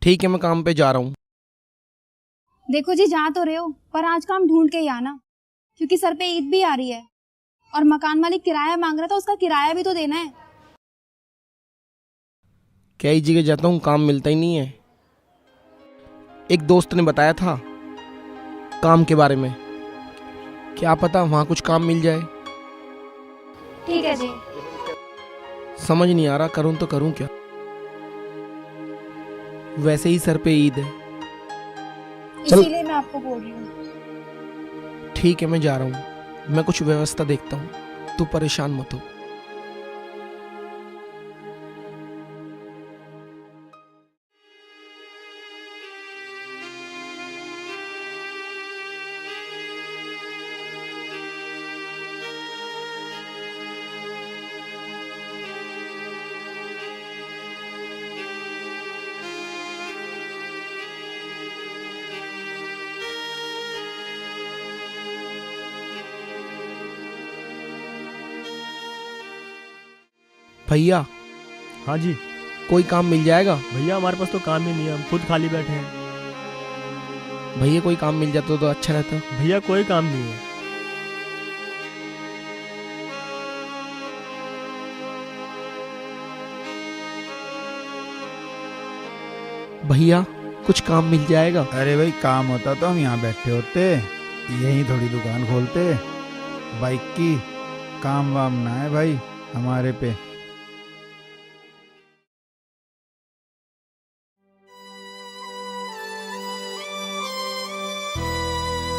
ठीक है, मैं काम पे जा रहा हूँ। देखो जी, जा तो रहे हो पर आज काम ढूंढ के ही आना, क्योंकि सर पे ईद भी आ रही है और मकान मालिक किराया मांग रहा था, उसका किराया भी तो देना है। कई जगह जाता हूँ, काम मिलता ही नहीं है। एक दोस्त ने बताया था काम के बारे में, क्या पता वहाँ कुछ काम मिल जाए। ठीक है जी। समझ नहीं आ रहा करूँ तो करूँ क्या। वैसे ही सर पे ईद है। इसीलिए मैं आपको बोल रही हूँ। ठीक है, मैं जा रहा हूँ। मैं कुछ व्यवस्था देखता हूँ, तू परेशान मत हो। भैया, हाँ जी कोई काम मिल जाएगा? भैया, हमारे पास तो काम ही नहीं है, हम खुद खाली बैठे हैं। भैया कोई काम मिल जाता तो अच्छा रहता। भैया कोई काम नहीं है। भैया कुछ काम मिल जाएगा? अरे भाई, काम होता तो हम यहाँ बैठे होते, यहीं थोड़ी दुकान खोलते बाइक की। काम वाम ना है भाई हमारे पे।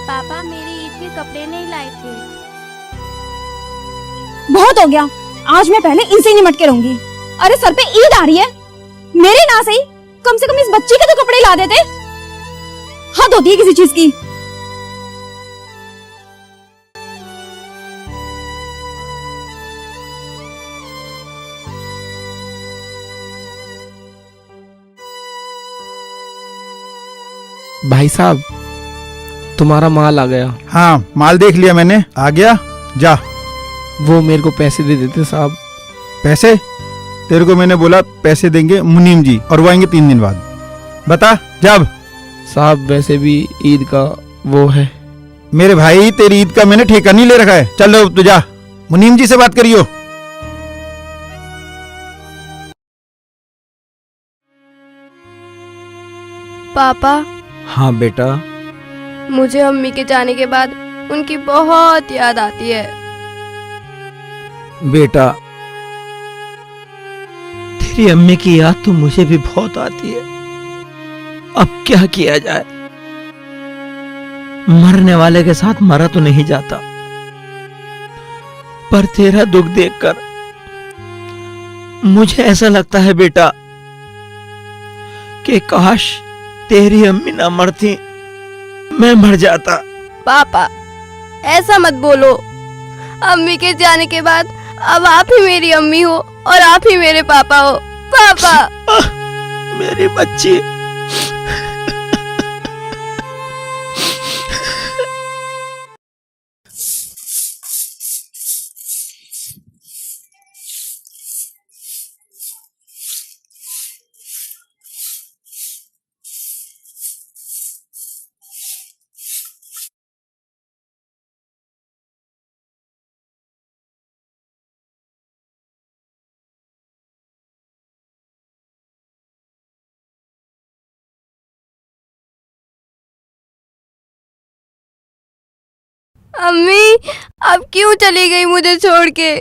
पापा मेरी ईद के कपड़े नहीं लाए थे। बहुत हो गया, आज मैं पहले इनसे ही निमट के रहूंगी। अरे सर पे ईद आ रही है, मेरे ना सही कम से कम इस बच्ची के तो कपड़े ला देते। हद होती है किसी चीज की। भाई साहब, तुम्हारा माल आ गया। हाँ, माल देख लिया मैंने, आ गया। जा। वो मेरे को पैसे दे देते साहब। पैसे? तेरे को मैंने बोला पैसे देंगे मुनीम जी, और वो आएंगे 3 दिन बाद। बता जब। साहब वैसे भी ईद का वो है। मेरे भाई, तेरी ईद का मैंने ठेका नहीं ले रखा है। चल लो तू, जा मुनीम जी से बात करियो। पापा, हाँ बेटा। मुझे अम्मी के जाने के बाद उनकी बहुत याद आती है। बेटा, तेरी अम्मी की याद तो मुझे भी बहुत आती है। अब क्या किया जाए, मरने वाले के साथ मरा तो नहीं जाता, पर तेरा दुख देखकर मुझे ऐसा लगता है बेटा कि काश तेरी अम्मी ना मरती, मैं मर जाता। पापा ऐसा मत बोलो, अम्मी के जाने के बाद अब आप ही मेरी अम्मी हो और आप ही मेरे पापा हो। पापा मेरी बच्ची। अम्मी अब क्यों चली गई मुझे छोड़ के?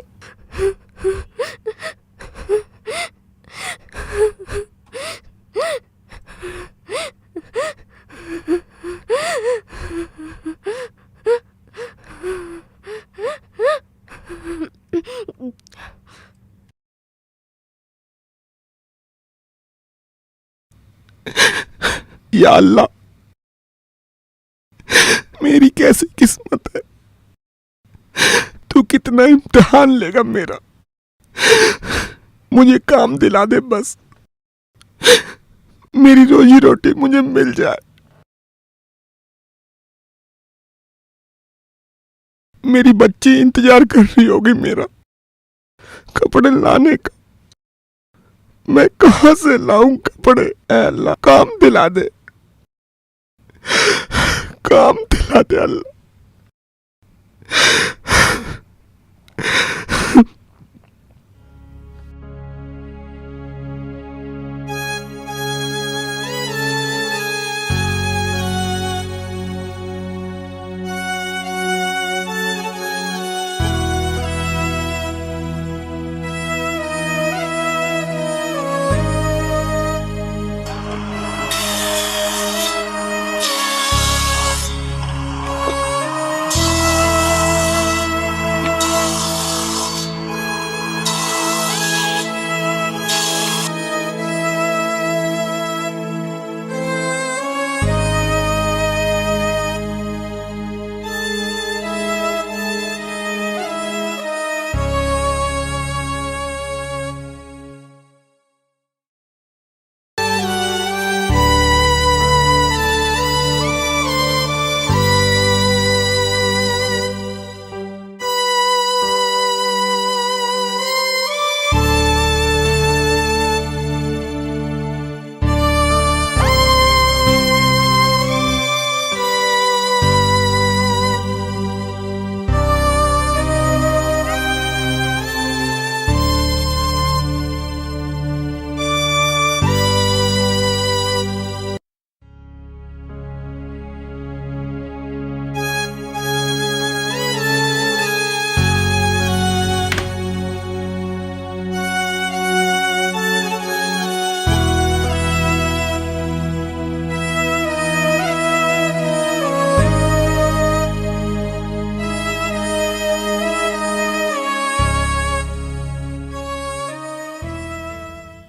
या अल्लाह, मेरी कैसी किस्मत है। तू कितना इम्तिहान लेगा मेरा। मुझे काम दिला दे बस, मेरी रोजी रोटी मुझे मिल जाए। मेरी बच्ची इंतजार कर रही होगी मेरा कपड़े लाने का। मैं कहां से लाऊं कपड़े? ऐ अल्लाह काम दिला दे, काम दिला दे अल्लाह।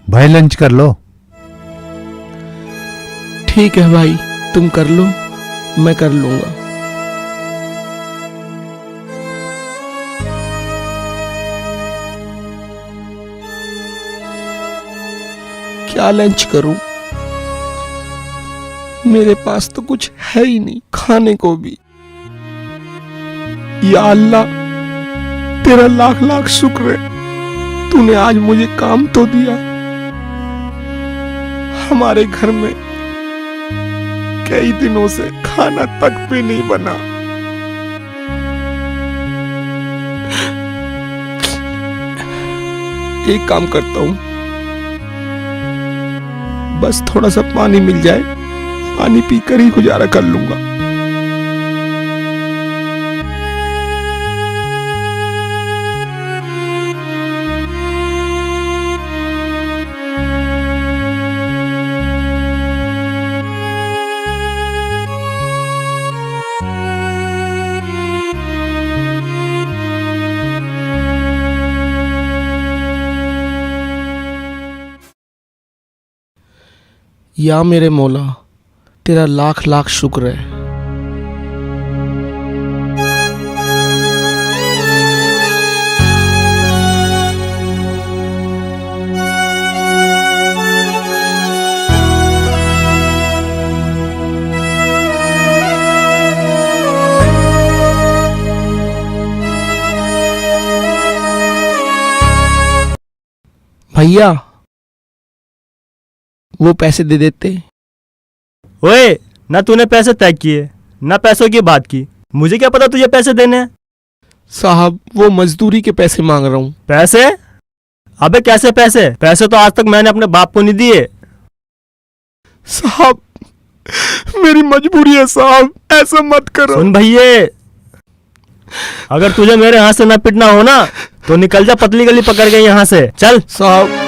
भाई लंच कर लो। ठीक है भाई, तुम कर लो, मैं कर लूंगा। क्या लंच करूं? मेरे पास तो कुछ है ही नहीं खाने को भी। या अल्लाह, तेरा लाख लाख शुक्र है, तूने आज मुझे काम तो दिया। हमारे घर में कई दिनों से खाना तक भी नहीं बना। एक काम करता हूं, बस थोड़ा सा पानी मिल जाए, पानी पीकर ही गुजारा कर लूंगा। या मेरे मौला, तेरा लाख लाख शुक्र है। भैया, वो पैसे दे देते। ओए, ना तूने पैसे तय किए ना पैसों की बात की, मुझे क्या पता तुझे पैसे देने हैं? साहब, वो मजदूरी के पैसे मांग रहा हूँ। पैसे? अबे कैसे पैसे? पैसे तो आज तक मैंने अपने बाप को नहीं दिए। साहब, मेरी मजबूरी है साहब, ऐसा मत करो। सुन भैये, अगर तुझे मेरे हाथ से ना पिटना हो ना तो निकल जा पतली गली पकड़ के यहाँ से, चल। साहब,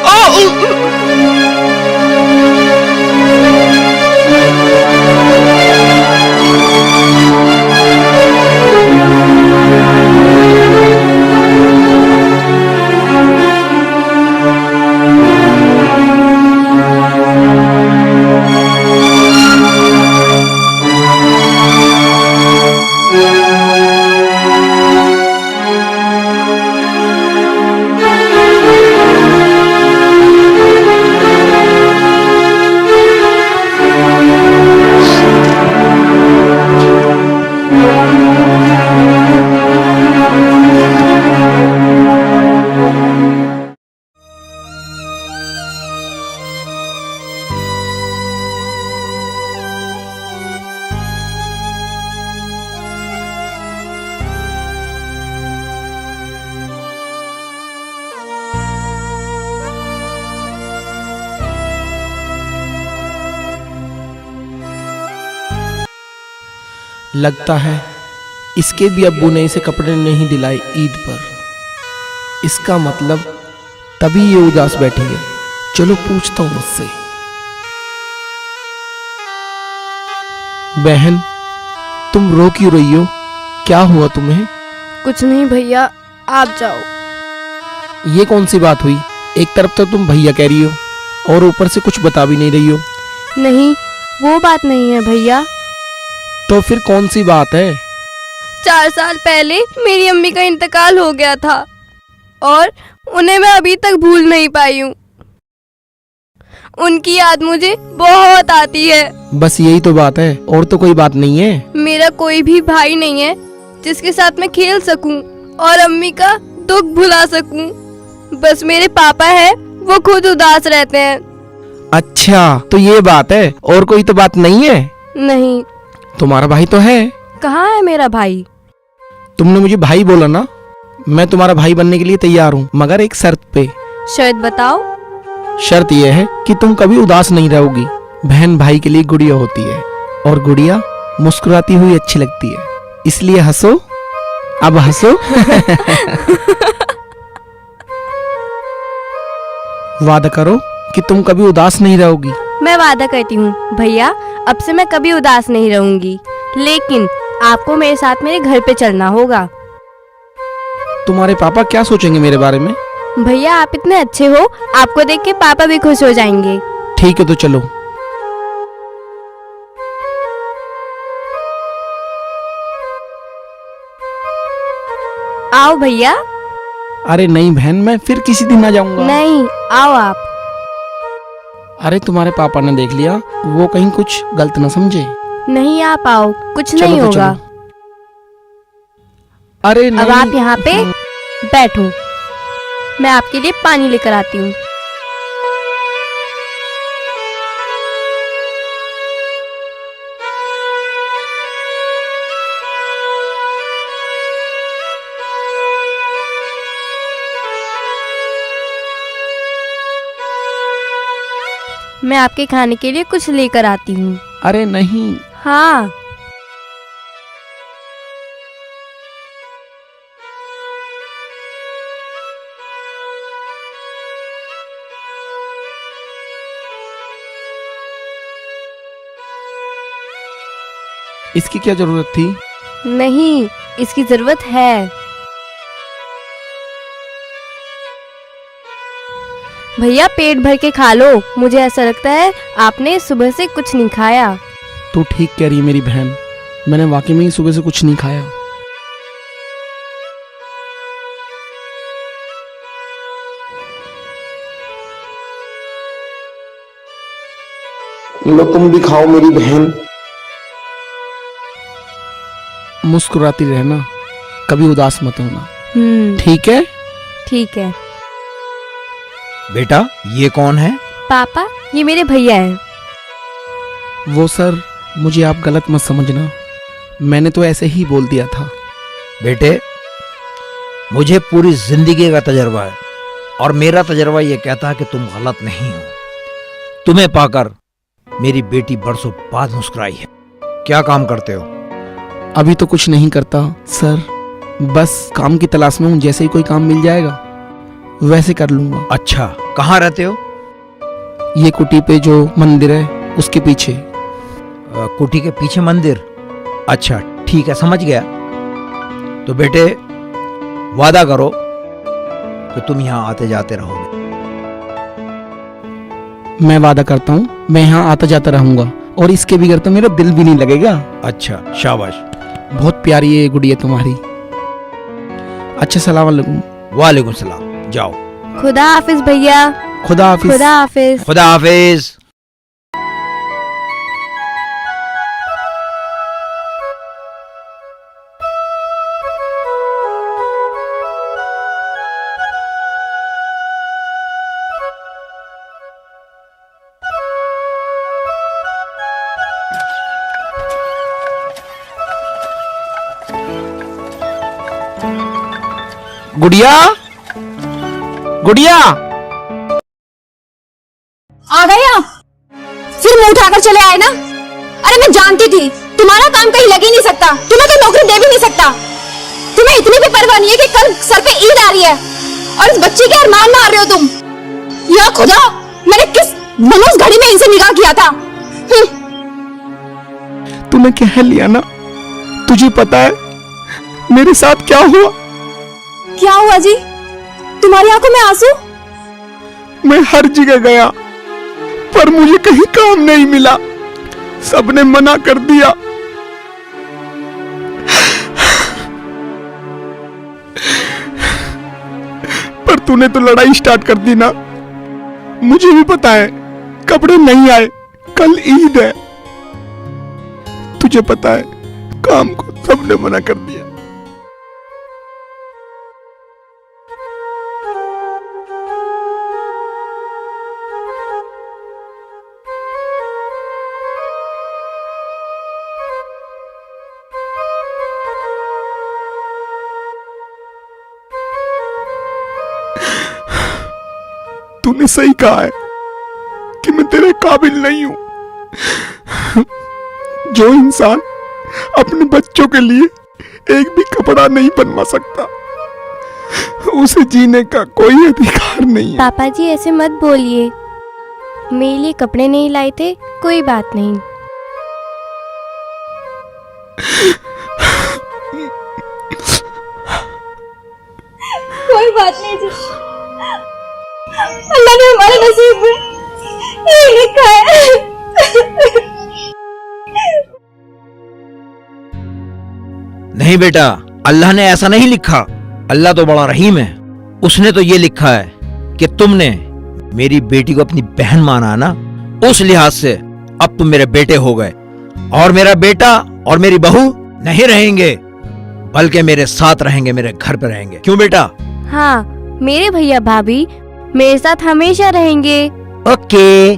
लगता है इसके भी अब्बू ने इसे कपड़े नहीं दिलाए ईद पर। इसका मतलब तभी ये उदास बैठी है। चलो पूछता हूं मुझसे। बहन, तुम रो क्यों रही हो? क्या हुआ तुम्हें? कुछ नहीं भैया, आप जाओ। ये कौन सी बात हुई? एक तरफ तो तुम भैया कह रही हो और ऊपर से कुछ बता भी नहीं रही हो। नहीं, वो बात नहीं है भैया। तो फिर कौन सी बात है? 4 साल पहले मेरी अम्मी का इंतकाल हो गया था और उन्हें मैं अभी तक भूल नहीं पाई हूँ। उनकी याद मुझे बहुत आती है। बस यही तो बात है, और तो कोई बात नहीं है। मेरा कोई भी भाई नहीं है जिसके साथ मैं खेल सकूं और अम्मी का दुख भुला सकूं। बस मेरे पापा है, वो खुद उदास रहते हैं। अच्छा, तो ये बात है, और कोई तो बात नहीं है? नहीं। तुम्हारा भाई तो है। कहाँ है मेरा भाई? तुमने मुझे भाई बोला ना, मैं तुम्हारा भाई बनने के लिए तैयार हूँ, मगर एक शर्त पे। शर्त बताओ। शर्त यह है कि तुम कभी उदास नहीं रहोगी। बहन भाई के लिए गुड़िया होती है और गुड़िया मुस्कुराती हुई अच्छी लगती है, इसलिए हंसो। अब हंसो। वादा करो कि तुम कभी उदास नहीं रहोगी। मैं वादा करती हूँ भैया, अब से मैं कभी उदास नहीं रहूंगी, लेकिन आपको मेरे साथ मेरे घर पे चलना होगा। तुम्हारे पापा क्या सोचेंगे मेरे बारे में? भैया आप इतने अच्छे हो, आपको देख के पापा भी खुश हो जाएंगे। ठीक है, तो चलो। आओ भैया। अरे नहीं बहन, मैं फिर किसी दिन आ जाऊंगा। नहीं, आओ आप। अरे तुम्हारे पापा ने देख लिया, वो कहीं कुछ गलत ना समझे। नहीं, आप आओ, कुछ चलो नहीं तो होगा। चलो। अरे नहीं। अब आप यहाँ पे बैठो, मैं आपके लिए पानी लेकर आती हूँ। मैं आपके खाने के लिए कुछ लेकर आती हूँ। अरे नहीं। हाँ। इसकी क्या जरूरत थी? नहीं, इसकी जरूरत है। भैया पेट भर के खा लो, मुझे ऐसा लगता है आपने सुबह से कुछ नहीं खाया। तू ठीक कह रही है मेरी बहन, मैंने वाकई में ही सुबह से कुछ नहीं खाया। लो तुम भी खाओ मेरी बहन। मुस्कुराती रहना, कभी उदास मत होना, ठीक है? ठीक है। बेटा ये कौन है? पापा, ये मेरे भैया हैं। वो सर, मुझे आप गलत मत समझना, मैंने तो ऐसे ही बोल दिया था। बेटे मुझे पूरी जिंदगी का तजर्बा है और मेरा तजर्बा ये कहता है कि तुम गलत नहीं हो। तुम्हें पाकर मेरी बेटी बरसों बाद मुस्कुराई है। क्या काम करते हो? अभी तो कुछ नहीं करता सर, बस काम की तलाश में हूँ, जैसे ही कोई काम मिल जाएगा वैसे कर लूंगा। अच्छा, कहाँ रहते हो? ये कुटी पे जो मंदिर है उसके पीछे। कुटी के पीछे मंदिर? अच्छा ठीक है, समझ गया। तो बेटे वादा करो कि तुम यहाँ आते जाते रहोगे। मैं वादा करता हूँ, मैं यहाँ आता जाता रहूंगा और इसके बगैर तो मेरा दिल भी नहीं लगेगा। अच्छा शाबाश। बहुत प्यारी है ये गुड़िया तुम्हारी। अच्छा, सलाम अलैकुम। वालेकुम सलाम। जाओ। खुदा हाफिज भैया। खुदा हाफिज। खुदा हाफिज। खुदा हाफिज। गुड़िया, गुड़िया, आ गए आप? फिर मुंह उठाकर चले आए ना? अरे मैं जानती थी तुम्हारा काम कहीं लग ही नहीं सकता। बनी है कि कल सर पे ईद आ रही है और इस बच्ची के अरमान मार रहे हो तुम। या खुदा, मैंने किस मनोज घड़ी में इनसे निकाह किया था। तूने कह लिया ना, तुझे पता है मेरे साथ क्या हुआ? क्या हुआ जी? तुम्हारी आंखों में आंसू? मैं हर जगह गया पर मुझे कहीं काम नहीं मिला, सबने मना कर दिया। पर तूने तो लड़ाई स्टार्ट कर दी ना। मुझे भी पता है कपड़े नहीं आए, कल ईद है। तुझे पता है काम को सबने मना कर दिया। तूने सही कहा है कि मैं तेरे काबिल नहीं हूं। जो इंसान अपने बच्चों के लिए एक भी कपड़ा नहीं बनवा सकता, उसे जीने का कोई अधिकार नहीं है। पापा जी ऐसे मत बोलिए, मेरे लिए कपड़े नहीं लाए थे, कोई बात नहीं। कोई बात नहीं जी, अल्लाह ने हमारे नसीब में यही लिखा है। नहीं बेटा, अल्लाह ने ऐसा नहीं लिखा। अल्लाह तो बड़ा रहीम है। उसने तो ये लिखा है कि तुमने मेरी बेटी को अपनी बहन माना है ना, उस लिहाज से अब तुम मेरे बेटे हो गए और मेरा बेटा और मेरी बहू नहीं रहेंगे, बल्कि मेरे साथ रहेंगे, मेरे घर पे रहेंगे। क्यों बेटा? हाँ, मेरे भैया भाभी मेरे साथ हमेशा रहेंगे। ओके।